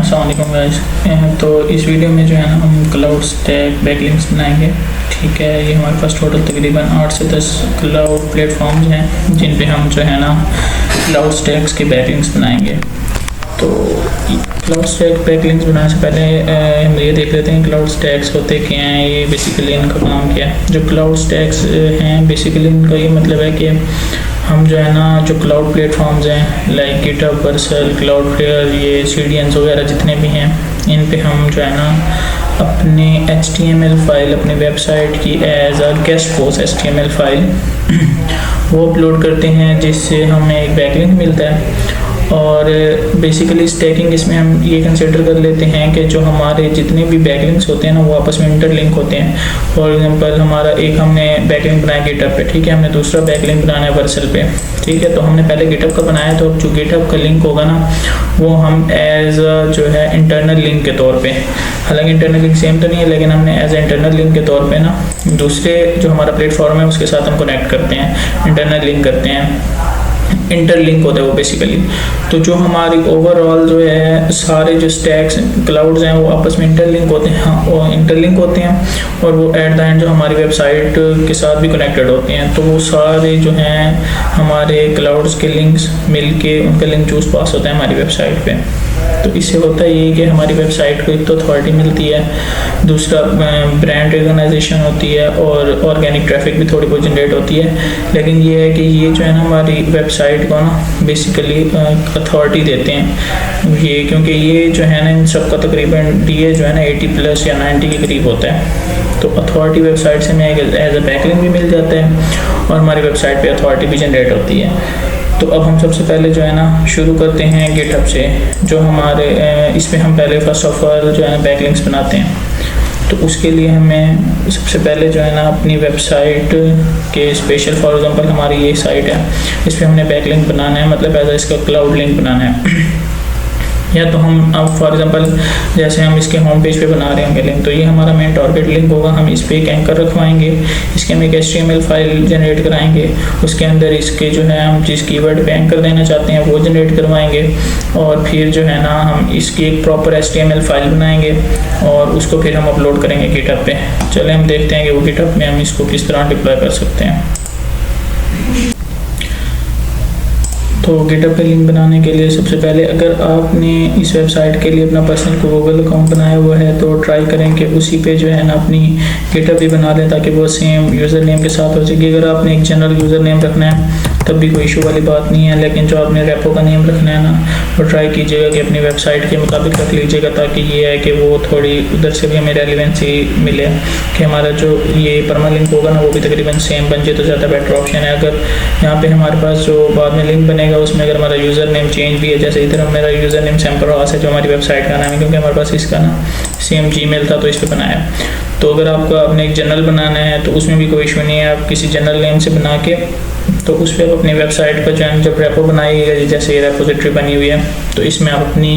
अस्सलाम वालेकुम गाइस। तो इस वीडियो में जो है ना हम क्लाउड स्टैक बैकलिंक्स बनाएंगे। ठीक है, ये हमारे पास टोटल तकरीबन 8 से 10 क्लाउड प्लेटफॉर्म्स हैं जिन पे हम जो है ना क्लाउड स्टैक्स के बैकलिंक्स बनाएंगे। तो क्लाउड स्टैक बैकलिंक्स बनाने से पहले हम ये देख लेते हैं क्लाउड स्टैक्स होते क्या हैं, ये बेसिकली इनका काम क्या है। जो क्लाउड स्टैक्स हैं बेसिकली इनका ये मतलब है कि हम जो है ना जो क्लाउड प्लेटफॉर्म्स हैं लाइक गिटहब, वर्सल, क्लाउडफ्लेयर, ये CDNs वगैरह जितने भी हैं, इन पे हम जो है ना अपने HTML फाइल अपनी वेबसाइट की as a guest post HTML file वो अपलोड करते हैं, जिससे हमें एक बैकलिंक मिलता है। और बेसिकली स्टैकिंग इसमें हम ये कंसिडर कर लेते हैं कि जो हमारे जितने भी बैकलिंक्स होते हैं ना वो आपस में इंटरलिंक होते हैं। फॉर एग्जांपल हमारा एक हमने बैकलिंक बनाया गिटहब पे, ठीक है, हमने दूसरा बैकलिंक बनाना है वर्सल पे, ठीक है। तो हमने पहले गिटहब का बनाया, तो अब जो गिटहब का लिंक होगा ना वो हम एज जो है इंटरनल लिंक के तौर पे, हालांकि इंटरनल लिंक सेम तो नहीं है, लेकिन हमने एज इंटरनल लिंक के तौर पे ना दूसरे जो हमारा प्लेटफॉर्म है उसके साथ हम कनेक्ट करते हैं, इंटरनल लिंक करते हैं, इंटरलिंक होता है वो बेसिकली। तो जो हमारी ओवरऑल जो है सारे जो स्टैक्स क्लाउड्स हैं वो आपस में इंटरलिंक होते हैं, हाँ वो इंटरलिंक होते हैं और वो एट द एंड जो हमारी वेबसाइट के साथ भी कनेक्टेड होते हैं। तो वो सारे जो हैं हमारे क्लाउड्स के लिंक्स मिलके उनका लिंक चूज पास होता है हमारी वेबसाइट पे। तो इससे होता है ये कि हमारी वेबसाइट को एक तो अथॉरिटी मिलती है, दूसरा ब्रांड रिकॉग्नाइजेशन होती है और ऑर्गेनिक ट्रैफिक भी थोड़ी बहुत जनरेट होती है। लेकिन ये है कि ये जो है ना हमारी वेबसाइट को ना बेसिकली अथॉरिटी देते हैं ये, क्योंकि ये जो है ना इन सब का तकरीबन DA जो है ना 80+ या 90 के करीब होता है। तो अथॉरिटी वेबसाइट से हमें एज अ बैकलिंक भी मिल जाता है और हमारी वेबसाइट पे अथॉरिटी भी जनरेट होती है। तो अब हम सबसे पहले जो है ना शुरू करते हैं गिटहब से, जो हमारे इस पे हम पहले फर्स्ट ऑफ ऑल जो है ना बैकलिंक्स बनाते हैं। तो उसके लिए हमें सबसे पहले जो है ना अपनी वेबसाइट के स्पेशल, फॉर एग्जांपल हमारी ये साइट है, इस पर हमने बैकलिंक बनाना है, मतलब एज इसका क्लाउड लिंक बनाना है। या तो हम अब फॉर एग्जांपल जैसे हम इसके होम पेज पे बना रहे होंगे लिंक, तो ये हमारा मेन टारगेट लिंक होगा, हम इस पर एक एंकर रखवाएंगे, इसके हम एक HTML फाइल जनरेट कराएंगे, उसके अंदर इसके जो है हम जिस कीवर्ड पे एंकर देना चाहते हैं वो जनरेट करवाएंगे, और फिर जो है ना हम इसकी एक प्रॉपर HTML फाइल बनाएंगे और उसको फिर हम अपलोड करेंगे गिटहब पे। चले हम देखते हैं कि वो गिटहब में हम इसको किस तरह डिप्लॉय कर सकते हैं। तो गिटहब पे लिंक बनाने के लिए सबसे पहले अगर आपने इस वेबसाइट के लिए अपना पर्सनल गूगल अकाउंट बनाया हुआ है तो ट्राई करें कि उसी पे जो है ना अपनी गिटहब भी बना लें, ताकि वो सेम यूज़र नेम के साथ हो जाएगी। अगर आपने एक जनरल यूज़र नेम रखना है तब भी कोई इशू वाली बात नहीं है, लेकिन जो आपने रेपो का नेम रखना है ना वो ट्राई कीजिएगा कि अपनी वेबसाइट के मुताबिक रख लीजिएगा, ताकि ये है कि वो थोड़ी उधर से भी हमें रेलिवेंसी मिले कि हमारा जो ये परमानेंट लिंक होगा ना वो भी तकरीबन सेम बन जाए तो ज़्यादा बेटर ऑप्शन है। अगर यहाँ पे हमारे पास जो बाद में लिंक बनेगा उसमें अगर हमारा यूज़र नेम चेंज भी है, जैसे इधर मेरा यूज़र नेम सैम्परवास है जो हमारी वेबसाइट का नाम है, क्योंकि हमारे पास इसका ना सेम Gmail था तो इस पर बनाया। तो अगर आपको अपने एक जनरल बनाना है तो उसमें भी कोई इशू नहीं है, आप किसी जनरल नेम से बना के तो उस पर आप अपनी वेबसाइट का जो है जब रेपो बनाइएगा, जैसे ये रेपोजिटरी बनी हुई है, तो इसमें आप अपनी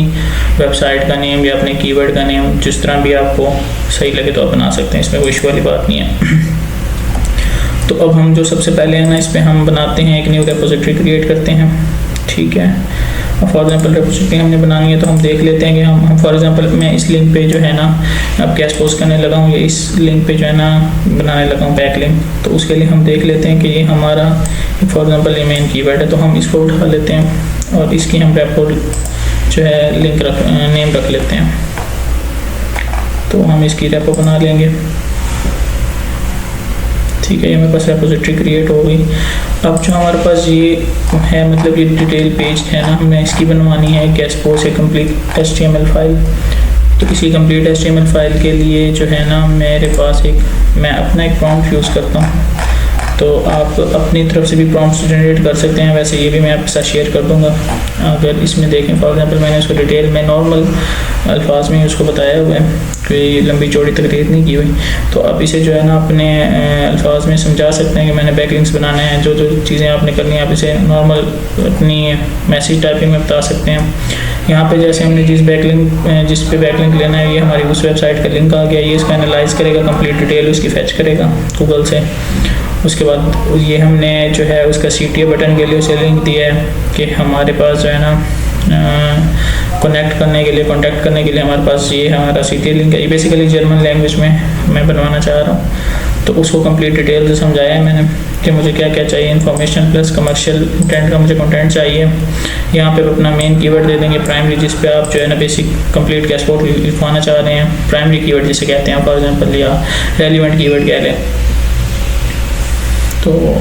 वेबसाइट का नेम या अपने कीवर्ड का नेम जिस तरह भी आपको सही लगे तो आप बना सकते हैं, इसमें कोई इशू वाली बात नहीं है। तो अब हम जो सबसे पहले है ना इस पर हम बनाते हैं एक न्यू रेपोजिटरी क्रिएट करते हैं, ठीक है। फॉर एग्जांपल रेपोजिटरी हमने बनानी है तो हम देख लेते हैं कि हम फॉर एग्जांपल मैं इस लिंक पे जो है ना अब कैश पोस्ट करने लगा हूँ, या इस लिंक पे जो है ना बनाने लगा हूँ बैक लिंक। तो उसके लिए हम देख लेते हैं कि ये हमारा फॉर एग्जांपल ये मेन कीवर्ड है, तो हम इसको उठा लेते हैं और इसकी हम रेपो जो है लिंक नेम रख लेते हैं। तो हम इसकी रेपो बना लेंगे, ठीक है। ये हमारे पास रेपोजिटरी क्रिएट हो गई। अब जो हमारे पास ये है मतलब ये डिटेल पेज है ना, हमें इसकी बनवानी है गेस्ट पोस्ट एक कंप्लीट HTML फाइल। तो इसी कंप्लीट HTML फाइल के लिए जो है ना मेरे पास मैं अपना एक प्रॉम्प्ट यूज़ करता हूँ, तो आप अपनी तरफ से भी प्रॉम्प्ट्स जनरेट कर सकते हैं, वैसे ये भी मैं आपके साथ शेयर कर दूँगा। अगर इसमें देखें फॉर एग्जांपल मैंने उसको डिटेल में नॉर्मल अल्फाज में उसको बताया हुआ है, कोई लंबी चौड़ी तकरीर नहीं की हुई। तो आप इसे जो है ना अपने अल्फाज में समझा सकते हैं कि मैंने बैकलिंक्स बनाने हैं, जो जो चीज़ें आपने करनी है आप इसे नॉर्मल अपनी मैसेज टाइपिंग में बता सकते हैं। यहाँ पे जैसे हमने जिस पे बैकलिंक लेना है ये हमारी उस वेबसाइट का लिंक आ गया, ये इसका एनालाइज करेगा, कंप्लीट डिटेल उसकी फैच करेगा गूगल से। उसके बाद ये हमने जो है उसका CTA बटन के लिए उसे लिंक दिया है कि हमारे पास जो है ना कनेक्ट करने के लिए कॉन्टैक्ट करने के लिए हमारे पास ये हमारा CTA लिंक है। ये बेसिकली जर्मन लैंग्वेज में मैं बनवाना चाह रहा हूँ, तो उसको कंप्लीट डिटेल से समझाया है मैंने कि मुझे क्या क्या चाहिए। इन्फॉर्मेशन प्लस कमर्शियल इंटेंट का मुझे कंटेंट चाहिए। यहाँ पे अपना मेन कीवर्ड दे देंगे प्राइमरी, जिस पे आप जो है ना बेसिक कंप्लीट गैस पोर्ट लिखवाना चाह रहे हैं। प्राइमरी कीवर्ड जिसे कहते हैं फॉर एग्जांपल, या रेलिवेंट कीवर्ड कह लें। तो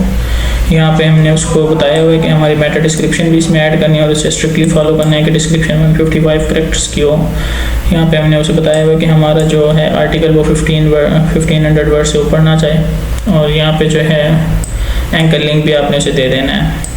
यहाँ पे हमने उसको बताया हुआ है कि हमारी मेटा डिस्क्रिप्शन भी इसमें ऐड करनी है और उसे स्ट्रिक्टली फॉलो करना है कि डिस्क्रिप्शन में 55 कैरेक्टर्स की हो। यहाँ पे हमने उसे बताया हुआ है कि हमारा जो है आर्टिकल वो 1500 वर्ड से ऊपर ना जाए। और यहाँ पे जो है एंकर लिंक भी आपने उसे दे देना है।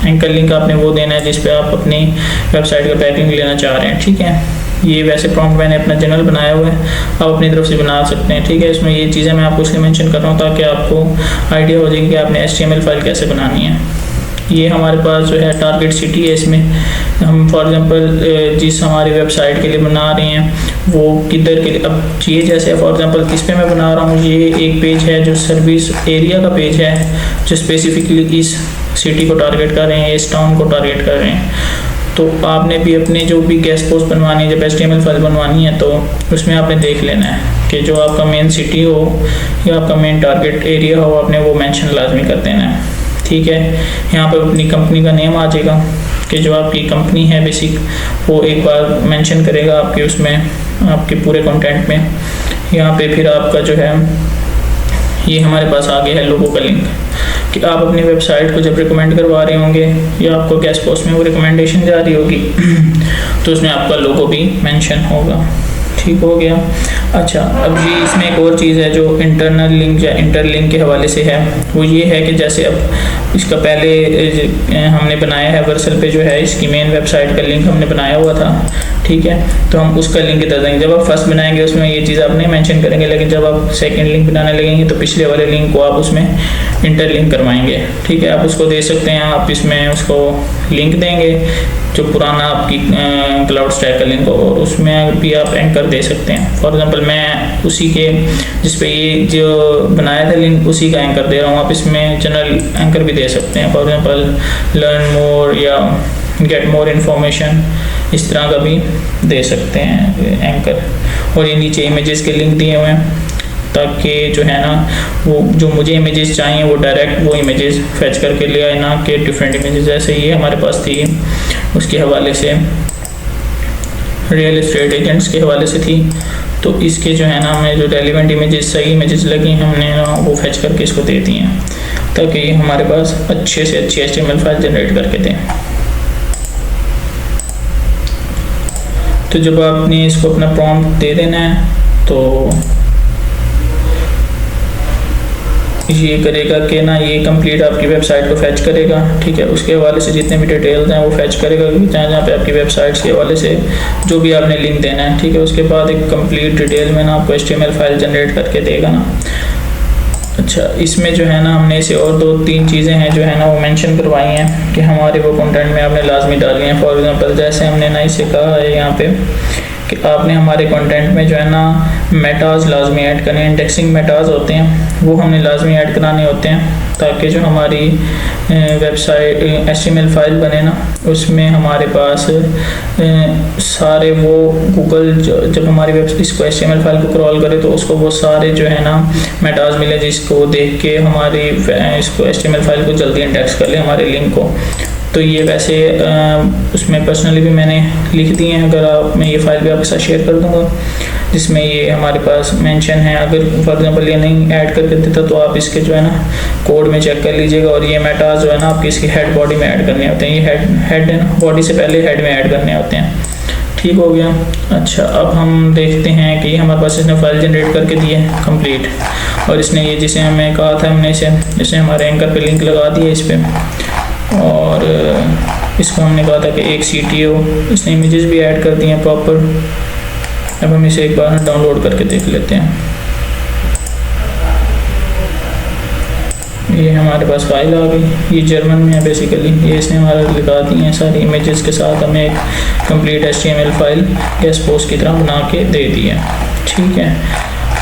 एंकर लिंक आपने वो देना है जिस पे आप अपनी वेबसाइट का बैकलिंक लेना चाह रहे हैं, ठीक है। ये वैसे प्रॉम्प्ट मैंने अपना जनरल बनाया हुआ है, आप अपनी तरफ से बना सकते हैं, ठीक है। इसमें ये चीज़ें मैं आपको इसलिए मेंशन कर रहा हूँ ताकि आपको आइडिया हो जाए कि आपने HTML फाइल कैसे बनानी है। ये हमारे पास जो है टारगेट सिटी है। इसमें हम फॉर एग्जांपल जिस हमारी वेबसाइट के लिए बना रहे हैं वो किधर के लिए, अब ये जैसे फॉर एग्जांपल इस पे मैं बना रहा हूँ, ये एक पेज है जो सर्विस एरिया का पेज है जो स्पेसिफिकली इस सिटी को टारगेट कर रहे हैं, इस टाउन को टारगेट कर रहे हैं। तो आपने भी अपने जो भी गेस्ट पोस्ट बनवानी है, जब HTML फाइल बनवानी है तो उसमें आपने देख लेना है कि जो आपका मेन सिटी हो या आपका मेन टारगेट एरिया हो, आपने वो मेंशन लाजमी कर देना है, ठीक है। यहाँ पर अपनी कंपनी का नेम आ जाएगा कि जो आपकी कंपनी है बेसिक, वो एक बार मेंशन करेगा आपके उसमें, आपके पूरे कंटेंट में। यहाँ पे फिर आपका जो है ये हमारे पास आ गया है लोगो का लिंक कि आप अपनी वेबसाइट को जब रिकमेंड करवा रहे होंगे या आपको गेस्ट पोस्ट में वो रिकमेंडेशन जा रही होगी तो उसमें आपका लोगो भी मेंशन होगा, ठीक हो गया। अच्छा, अब ये इसमें एक और चीज़ है जो इंटरनल लिंक या इंटर लिंक के हवाले से है, वो ये है कि जैसे अब इसका पहले हमने बनाया है वर्सल पे जो है इसकी मेन वेबसाइट का लिंक हमने बनाया हुआ था, ठीक है। तो हम उसका लिंक इधर देंगे। जब आप फर्स्ट बनाएंगे उसमें ये चीज़ आप नहीं मेंशन करेंगे, लेकिन जब आप सेकंड लिंक बनाने लगेंगे तो पिछले वाले लिंक को आप उसमें इंटर लिंक करवाएंगे, ठीक है। आप उसको दे सकते हैं, आप इसमें उसको लिंक देंगे जो पुराना आपकी क्लाउड स्टैक का लिंक हो, और उसमें भी आप एंकर दे सकते हैं। फॉर एग्जांपल मैं उसी के जिस पे ये जो बनाया था लिंक उसी का एंकर दे रहा हूँ, आप इसमें जनरल एंकर भी दे सकते हैं। फॉर एग्जांपल लर्न मोर या गेट मोर इन्फॉर्मेशन, इस तरह का भी दे सकते हैं एंकर। और ये नीचे इमेजेस के लिंक दिए हुए हैं ताकि जो है ना वो जो मुझे इमेजेस चाहिए वो डायरेक्ट वो इमेजेस फैच करके ले आए, ना कि डिफरेंट इमेजेस। जैसे ये हमारे पास थी उसके हवाले से, रियल एस्टेट एजेंट्स के हवाले से थी, तो इसके जो है ना हमें जो रेलिवेंट इमेजेस सही इमेजेस लगी हमने ना वो फैच करके इसको दे दी हैं ताकि हमारे पास अच्छे से अच्छी HTML फाइल जनरेट करके दें। तो जब आपने इसको अपना प्रॉम्प्ट दे देना है तो ये करेगा कि ना ये कंप्लीट आपकी वेबसाइट को फैच करेगा, ठीक है। उसके हवाले से जितने भी डिटेल्स हैं वो फैच करेगा जहाँ जहाँ पे आपकी वेबसाइट्स के हवाले से जो भी आपने लिंक देना है, ठीक है। उसके बाद एक कंप्लीट डिटेल में ना आपको HTML फाइल जनरेट करके देगा ना। अच्छा, इसमें जो है ना हमने इसे और 2-3 चीज़ें हैं जो है ना वो मेंशन करवाई हैं कि हमारे वो कंटेंट में आपने लाजमी डालनी है। फॉर एग्जांपल जैसे हमने ना इसे कहा है यहाँ पे कि आपने हमारे कंटेंट में जो है ना मेटाज लाजमी ऐड करने, इंडेक्सिंग मेटाज होते हैं वो हमने लाजमी ऐड कराने होते हैं ताकि जो हमारी वेबसाइट HTML फाइल बने ना उसमें हमारे पास सारे वो गूगल जब हमारी वेब इसको HTML फाइल को क्रॉल करे तो उसको वो सारे जो है ना मेटाज मिले जिसको देख के हमारी इसको HTML फाइल को जल्दी इंडेक्स कर ले हमारे लिंक को। तो ये वैसे उसमें पर्सनली भी मैंने लिख दिए हैं, अगर आप मैं ये फाइल भी आपके साथ शेयर कर दूंगा जिसमें ये हमारे पास मेंशन है। अगर फॉर एग्जांपल ये नहीं ऐड करके देता तो आप इसके जो है ना कोड में चेक कर लीजिएगा। और ये मेटाज जो है ना आपकी इसकी हेड बॉडी में ऐड करने होते हैं, ये हेड है ना, बॉडी से पहले हेड में ऐड करने होते हैं, ठीक हो गया। अच्छा, अब हम देखते हैं कि हमारे पास इसने फाइल जनरेट करके दी है कंप्लीट, और इसने ये जिसे हमें कहा था हमने इसे हमारे एंकर पे लिंक लगा दिया इस पर, और इसको हमने कहा था कि एक CTA हो, इसने इमेजेस भी ऐड कर दिए हैं प्रॉपर। अब हम इसे एक बार डाउनलोड करके देख लेते हैं। ये हमारे पास फाइल आ गई, ये जर्मन में है बेसिकली, ये इसने हमारा लगा दी हैं सारी इमेजेस के साथ, हमें एक complete HTML file guest post की तरह बना के दे दी है, ठीक है।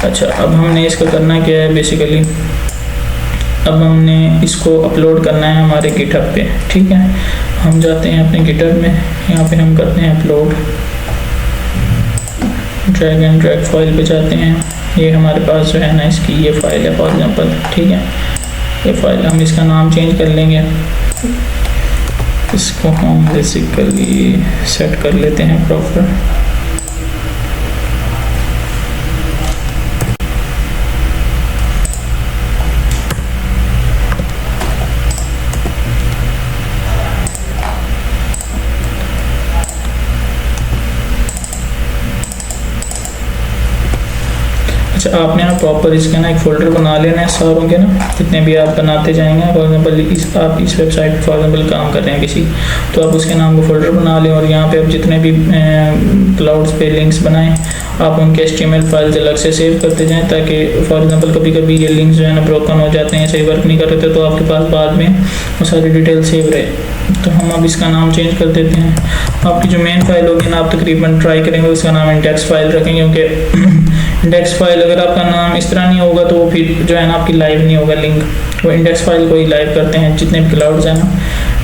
अच्छा, अब हमने इसका करना क्या है बेसिकली, अब हमने इसको अपलोड करना है हमारे गिटहब पे, ठीक है। हम जाते हैं अपने गिटहब में, यहाँ पे हम करते हैं upload, drag and drag file पे जाते हैं। ये हमारे पास जो है ना इसकी ये फाइल है फॉर एग्जांपल, ठीक है। ये फाइल हम इसका नाम चेंज कर लेंगे, इसको हम बेसिकली सेट कर लेते हैं प्रॉपर। अच्छा, आपने ना प्रॉपर इसका ना एक फ़ोल्डर बना लेना है सारों के ना, जितने भी आप बनाते जाएंगे। फॉर एग्जांपल आप इस वेबसाइट पर फॉर एग्जांपल काम कर रहे हैं किसी, तो आप उसके नाम को फ़ोल्डर बना लें और यहाँ पे आप जितने भी क्लाउड्स पे लिंक्स बनाएं आप उनके HTML फाइल्स अलग से सेव करते जाएं, ताकि फॉर एग्जांपल कभी कभी ये लिंक्स जो है ना ब्रोकन हो जाते हैं, सही वर्क नहीं कर रहे थे, तो आपके पास बाद में वो सारी डिटेल सेव रहे। तो हम अब इसका नाम चेंज कर देते हैं। आपकी जो मेन फाइल होगी ना, आप तकरीबन ट्राई करेंगे उसका नाम इंडेक्स फाइल रखेंगे, क्योंकि इंडेक्स फाइल अगर आपका नाम इस तरह नहीं होगा तो वो फिर जो है ना आपकी लाइव नहीं होगा लिंक। वो इंडेक्स फाइल को ही लाइव करते हैं, जितने भी क्लाउड्स हैं ना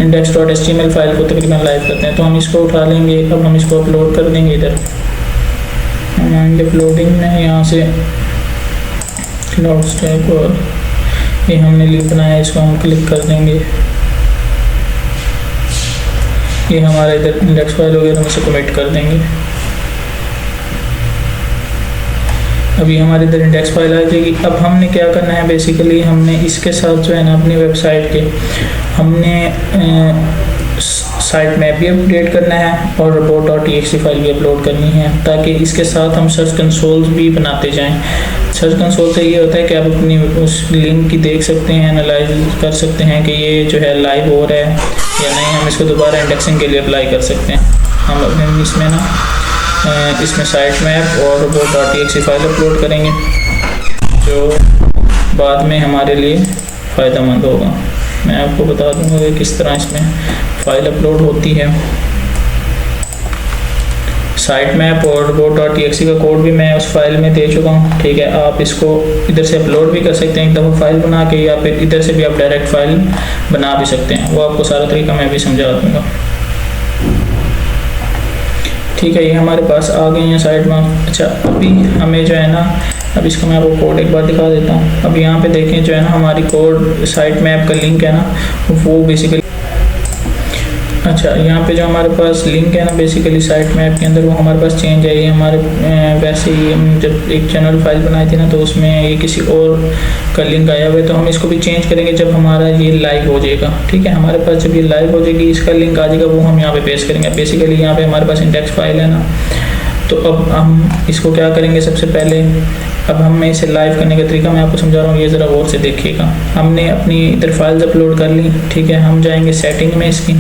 index.html फाइल को तकरीबन लाइव करते हैं। तो हम इसको उठा लेंगे, अब हम इसको अपलोड कर देंगे। इधर हम आएंगे अपलोडिंग में, यहाँ से क्लाउड स्टैक और ये हमने लिंक बनाया है, इसको हम क्लिक कर देंगे। ये हमारा इधर इंडेक्स फाइल वगैरह हम इसे कमिट कर देंगे। अभी हमारे इधर इंडेक्स फाइल आ जाएगी। अब हमने क्या करना है, बेसिकली हमने इसके साथ जो है ना अपनी वेबसाइट के हमने साइट मैप भी अपडेट करना है और report.txt फाइल भी अपलोड करनी है, ताकि इसके साथ हम सर्च कंसोल भी बनाते जाएं। सर्च कंसोल से ये होता है कि आप अपनी उस लिंक की देख सकते हैं, एनालाइज कर सकते हैं कि ये जो है लाइव हो रहा है या नहीं। हम इसको दोबारा इंडेक्सिंग के लिए अप्लाई कर सकते हैं। हम अपने इसमें ना इसमें साइट मैप और report.txt फाइल अपलोड करेंगे, जो बाद में हमारे लिए फ़ायदेमंद होगा। मैं आपको बता दूंगा कि किस तरह इसमें फाइल अपलोड होती है। साइट मैप और report.txt का कोड भी मैं उस फाइल में दे चुका हूँ, ठीक है। आप इसको इधर से अपलोड भी कर सकते हैं एक दफ़ा फाइल बना के, या फिर इधर से भी आप डायरेक्ट फाइल बना भी सकते हैं। वो आपको सारा तरीका मैं भी समझा दूँगा, ठीक है। ये हमारे पास आ गई हैं साइट मैप। अच्छा, अभी हमें जो है ना, अब इसको मैं आपको कोड एक बार दिखा देता हूँ। अब यहाँ पे देखें जो है ना हमारी कोड साइट मैप का लिंक है ना, वो बेसिकली अच्छा यहाँ पे जो हमारे पास लिंक है ना बेसिकली साइट मैप के अंदर, वो हमारे पास चेंज है। ये हमारे वैसे ही हम जब एक जनरल फाइल बनाई थी ना, तो उसमें ये किसी और का लिंक आया हुआ है, तो हम इसको भी चेंज करेंगे जब हमारा ये लाइव हो जाएगा, ठीक है। हमारे पास जब ये लाइव हो जाएगी इसका लिंक आ जाएगा, वो हम यहाँ पे पेस्ट करेंगे। बेसिकली यहाँ पे हमारे पास इंडेक्स फाइल है ना, तो अब हम इसको क्या करेंगे, सबसे पहले अब हम इसे लाइव करने का तरीका मैं आपको समझा रहा हूँ, ये ज़रा गौर से देखिएगा। हमने अपनी इधर फाइल्स अपलोड कर ली, ठीक है। हम जाएंगे सेटिंग में इसकी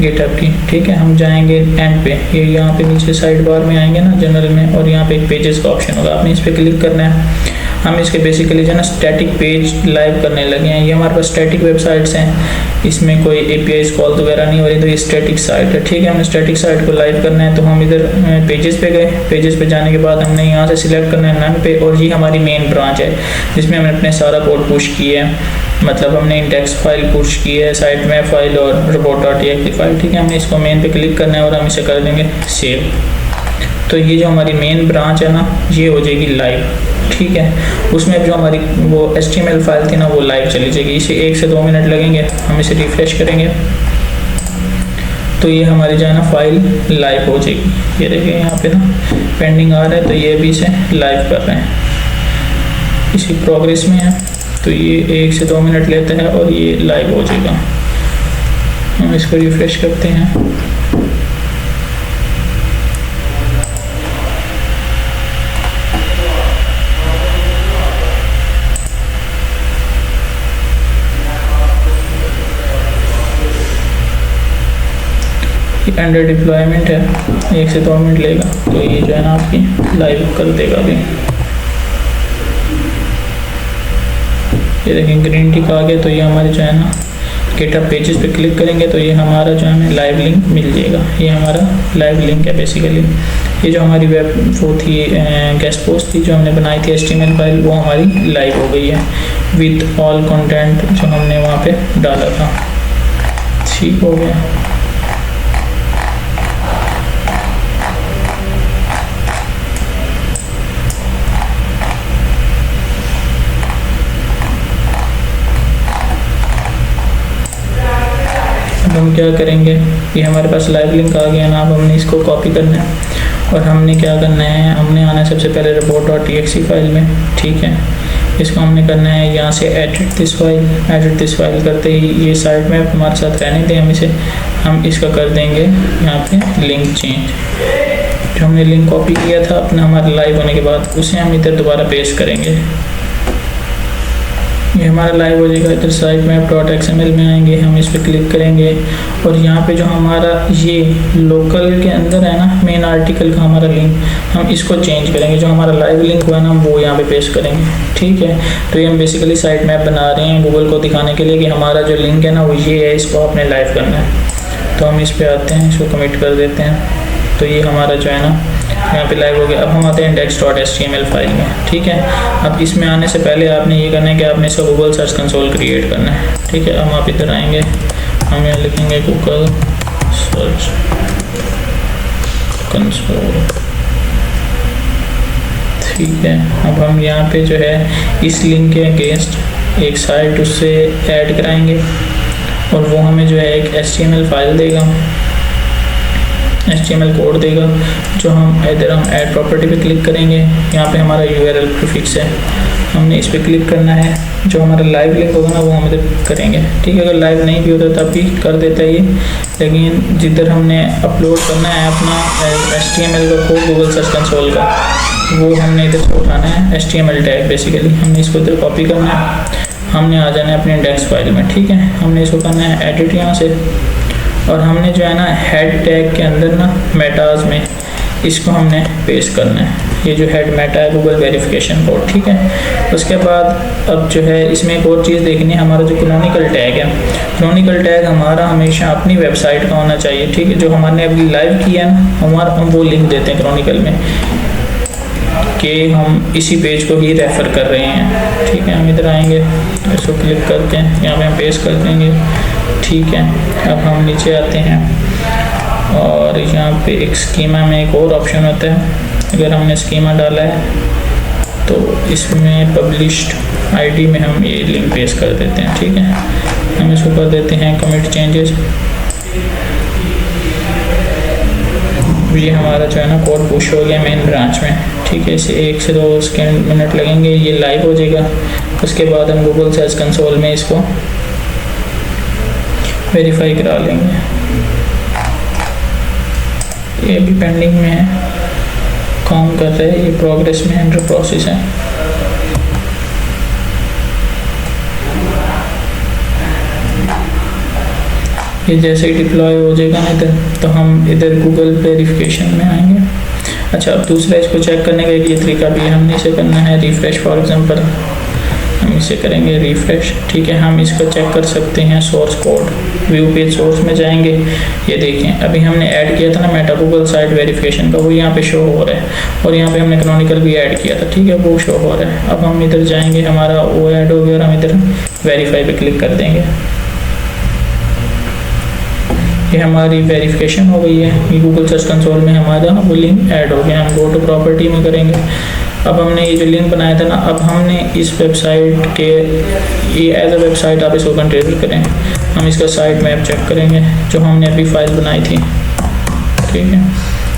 गिटहब की, ठीक है। हम जाएंगे एंड पे, ये यहाँ पे नीचे साइड बार में आएंगे ना जनरल में, और यहाँ पे एक पेजेस का ऑप्शन होगा, आपने इस पर क्लिक करना है। हम इसके बेसिकली जो है ना स्टैटिक पेज लाइव करने लगे हैं। ये हमारे पास स्टैटिक वेबसाइट्स हैं, इसमें कोई API कॉल वगैरह नहीं हो रही, तो ये स्टैटिक साइट है, ठीक है। हमने स्टैटिक साइट को लाइव करना है, तो हम इधर पेजेस पे गए। पेजेस पे जाने के बाद हमने यहाँ से सिलेक्ट करना है नन पे, और ये हमारी मेन ब्रांच है जिसमें हमने अपने सारा कोड पुश किया है। मतलब हमने इंडेक्स फाइल पुश की है, साइट मैप फाइल और report.txt फाइल, ठीक है। हमने इसको मेन पे क्लिक करना है और हम इसे कर देंगे सेव। तो ये जो हमारी मेन ब्रांच है ना, ये हो जाएगी लाइव, ठीक है। उसमें जो हमारी वो HTML फाइल थी ना, वो लाइव चली जाएगी। इसे 1 से 2 मिनट लगेंगे। हम इसे रिफ्रेश करेंगे तो ये हमारी जो है ना फाइल लाइव हो जाएगी। ये देखिए यहाँ पे ना पेंडिंग आ रहा है, तो ये भी इसे लाइव कर रहे हैं, इसी प्रोग्रेस में है। तो ये 1 से 2 मिनट लेता है और ये लाइव हो जाएगा। हम इसको रिफ्रेश करते हैं। अंडर डिप्लॉयमेंट है, 1 से 2 मिनट लेगा, तो ये जो है ना आपकी लाइव कर देगा अभी। ये देखें ग्रीन टिक आ गया, तो ये हमारे जो है ना गिटहब पेजेस पे क्लिक करेंगे तो ये हमारा जो हमें लाइव लिंक मिल जाएगा। ये हमारा लाइव लिंक है बेसिकली। ये जो हमारी वेब वो थी गेस्ट पोस्ट थी जो हमने बनाई थी HTML फाइल, वो हमारी लाइव हो गई है विथ ऑल कंटेंट जो हमने वहाँ पे डाला था। ठीक हो गया। हम क्या करेंगे, ये हमारे पास लाइव लिंक आ गया ना, अब हमने इसको कॉपी करना है और हमने क्या करना है, हमने आना है सबसे पहले report.txt फाइल में, ठीक है। इसको हमने करना है यहाँ से एडिट दिस फाइल करते ही ये साइड में हमारे साथ रहने दें, हम इसका कर देंगे यहाँ पे लिंक चेंज। जो हमने लिंक कॉपी किया था अपना हमारे लाइव होने के बाद, उसे हम इधर दोबारा पेस्ट करेंगे। ये हमारा लाइव हो जाएगा। इधर साइट मैप.xml में आएंगे, हम इस पर क्लिक करेंगे और यहाँ पे जो हमारा ये लोकल के अंदर है ना मेन आर्टिकल का हमारा लिंक, हम इसको चेंज करेंगे। जो हमारा लाइव लिंक हुआ है ना वो यहाँ पे पेस्ट करेंगे, ठीक है। तो ये हम बेसिकली साइट मैप बना रहे हैं गूगल को दिखाने के लिए कि हमारा जो लिंक है ना वो ये है, इसको आपने लाइव करना है। तो हम इस पर आते हैं, इसको कमिट कर देते हैं। तो ये हमारा जो है ना यहाँ पे लाइव हो गया। अब हम आते हैं index.html फाइल में, ठीक है। अब इसमें आने से पहले आपने ये करना है कि आपने इसका गूगल सर्च कंसोल क्रिएट करना है, ठीक है। हम आप इधर आएंगे, हम यहाँ लिखेंगे गूगल सर्च कंसोल, ठीक है। अब हम यहाँ पे जो है इस लिंक के अगेंस्ट एक साइट उससे ऐड कराएंगे और वो हमें जो है एक HTML फाइल देगा, HTML कोड देगा, जो हम इधर हम ऐड प्रॉपर्टी पे क्लिक करेंगे। यहाँ पे हमारा URL प्रीफिक्स है, हमने इस पर क्लिक करना है। जो हमारा लाइव लिंक होगा ना वो हम इधर करेंगे, ठीक है। अगर लाइव नहीं भी होता तब भी कर देता है ये, लेकिन जिधर हमने अपलोड करना है अपना HTML का कोड गूगल सर्च कंसोल का, वो हमने इधर से उठाना है HTML टैग। बेसिकली हमने इसको इधर कॉपी करना है, हमने आ जाना है अपने इंडेक्स फाइल में, ठीक है। हमने इसको करना है एडिट यहाँ से और हमने जो है ना हेड टैग के अंदर ना मेटाज में इसको हमने पेस्ट करना है। ये जो हेड मेटा है गूगल वेरिफिकेशन कोड, ठीक है। उसके बाद अब जो है इसमें एक और चीज़ देखनी है, हमारा जो कैनोनिकल टैग है, कैनोनिकल टैग हमारा हमेशा अपनी वेबसाइट का होना चाहिए, ठीक है। जो हमने अभी लाइव किया ना हम वो लिंक देते हैं कैनोनिकल में कि हम इसी पेज को ही रेफ़र कर रहे हैं, ठीक है। हम इधर आएंगे, इसको क्लिक करते हैं, यहाँ पे हम पेस्ट कर देंगे, ठीक है। अब हम नीचे आते हैं और यहाँ पे एक स्कीमा में एक और ऑप्शन होता है। अगर हमने स्कीमा डाला है तो इसमें पब्लिश्ड आईडी में हम ये लिंक पेस्ट कर देते हैं, ठीक है। हम इसको कर देते हैं कमिट चेंजेस। ये हमारा जो है ना कोड पुश हो गया मेन ब्रांच में, ठीक है। इसे 1 से 2 सेकेंड मिनट लगेंगे, ये लाइव हो जाएगा। उसके बाद हम गूगल सर्च कंसोल में इसको वेरीफाई करा लेंगे। ये भी पेंडिंग में है, काम कर रहे हैं, ये प्रोग्रेस में अंडर प्रोसेस है। ये जैसे ही डिप्लॉय हो जाएगा ना इधर, तो हम इधर गूगल वेरिफिकेशन में आएंगे। अच्छा, अब दूसरा इसको चेक करने का ये तरीका भी है, हमने इसे करना है रिफ्रेश। फॉर एग्जांपल हम इसे करेंगे रिफ्रेश, ठीक है। हम इसका चेक कर सकते हैं source code, view page source में जाएंगे। ये देखें अभी हमने ऐड किया था ना मेटा गूगल साइट वेरिफिकेशन का, वो यहाँ पे शो हो रहा है और यहाँ पे हमने कैनोनिकल भी ऐड किया था, ठीक है, वो शो हो रहा है। अब हम इधर जाएंगे, हमारा वो ऐड हो गया और हम इधर वेरीफाई पे क्लिक कर देंगे। ये हमारी वेरिफिकेशन हो गई है, ये गूगल सर्च कंसोल में हमारा वो लिंक ऐड हो गया। हम गो टू प्रॉपर्टी में करेंगे। अब हमने ये जो लिंक बनाया था ना, अब हमने इस वेबसाइट के ये एज अ वेबसाइट आप इसको कंसिडर करें। हम इसका साइट मैप चेक करेंगे जो हमने अभी फाइल बनाई थी, ठीक है।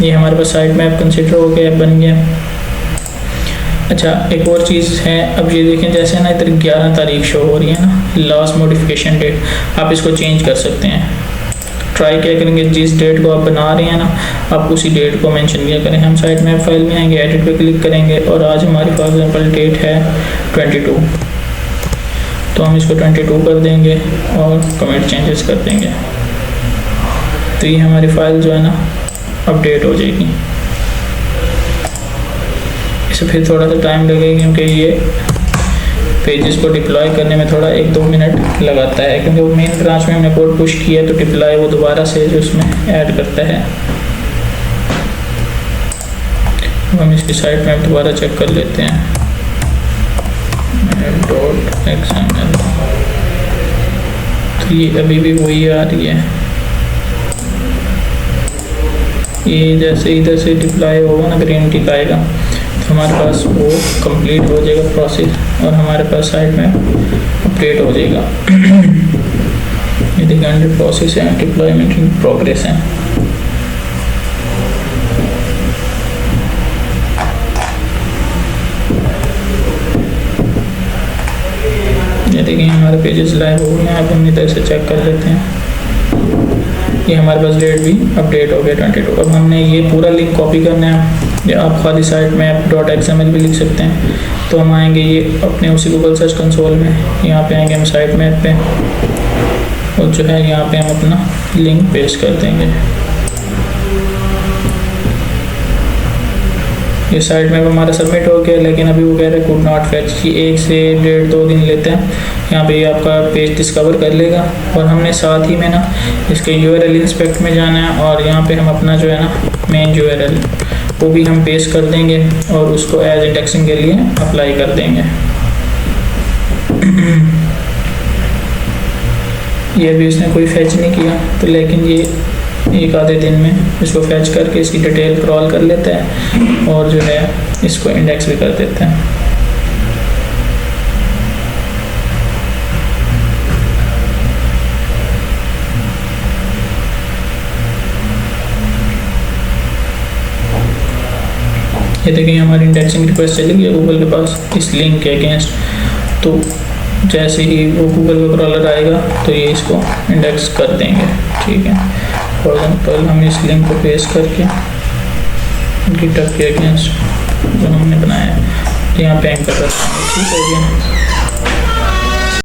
ये हमारे पास साइट मैप कंसिडर हो गया, बन गया। अच्छा, एक और चीज़ है, अब ये देखें जैसे ना इधर 11 तारीख शो हो रही है ना, लास्ट मॉडिफिकेशन डेट, आप इसको चेंज कर सकते हैं। ट्राई क्या करेंगे, जिस डेट को आप बना रहे हैं ना आप उसी डेट को मेंशन किया करें। हम साइट मैप फाइल में आएंगे, एडिट पे क्लिक करेंगे और आज हमारी फॉर एग्जांपल डेट है 22, तो हम इसको 22 कर देंगे और कमेंट चेंजेस कर देंगे। तो ये हमारी फाइल जो है ना अपडेट हो जाएगी। इसे फिर थोड़ा सा टाइम लगेगा क्योंकि ये पेजेस को डिप्लॉय करने में थोड़ा 1-2 मिनट लगाता है, क्योंकि वो मेन ब्रांच में हमने कोड पुश किया तो डिप्लॉय वो दोबारा से जो उसमें ऐड करता है। हम इसकी साइट में दोबारा चेक कर लेते हैं .xml, तो ये अभी भी वही आ रही है। ये जैसे इधर से डिप्लॉय होगा ना, ग्रीन टिक आएगा तो हमारे पास वो कंप्लीट हो जाएगा प्रोसेस और हमारे पास साइट में अपडेट हो जाएगा। ये देखिए अंडर प्रोसेस है, डिप्लॉयमेंट इन प्रोग्रेस है। ये देखिए हमारे पेजेस लाइव हो गए हैं। अब हम इधर से चेक कर लेते हैं। ये हमारे पास डेट भी अपडेट हो गया 22। अब हमने ये पूरा लिंक कॉपी करना है, या आप खाली साइट में app.xml भी लिख सकते हैं। तो हम आएंगे ये अपने उसी गूगल सर्च कंसोल में, यहाँ पे आएंगे हम साइट मैप पे, और जो है यहाँ पे हम अपना लिंक पेस्ट कर देंगे। ये साइट मैप हमारा सबमिट हो गया, लेकिन अभी वो कह रहे हैं कुड नॉट फैच। ये 1 से 1.5-2 दिन लेते हैं। यहाँ पे ये आपका पेज डिस्कवर कर लेगा, और हमने साथ ही में ना इसके URL इंस्पेक्ट में जाना है, और यहाँ पे हम अपना जो है ना मेन URL वो भी हम पेस्ट कर देंगे, और उसको एज इंडेक्सिंग के लिए अप्लाई कर देंगे। ये भी इसने कोई फैच नहीं किया, तो लेकिन ये 1-आधे दिन में इसको फैच करके इसकी डिटेल क्रॉल कर लेता है, और जो है इसको इंडेक्स भी कर देता है। ये देखिए हमारी इंडेक्सिंग रिक्वेस्ट चली गई गूगल के पास इस लिंक के अगेंस्ट। तो जैसे ही वो गूगल का क्रॉलर आएगा तो ये इसको इंडेक्स कर देंगे। ठीक है, फॉर एग्जाम्पल हम इस लिंक को पेस्ट करके गिटहब के अगेंस्ट जो हमने बनाया है यहाँ पे एंटर करते हैं। ठीक है जी।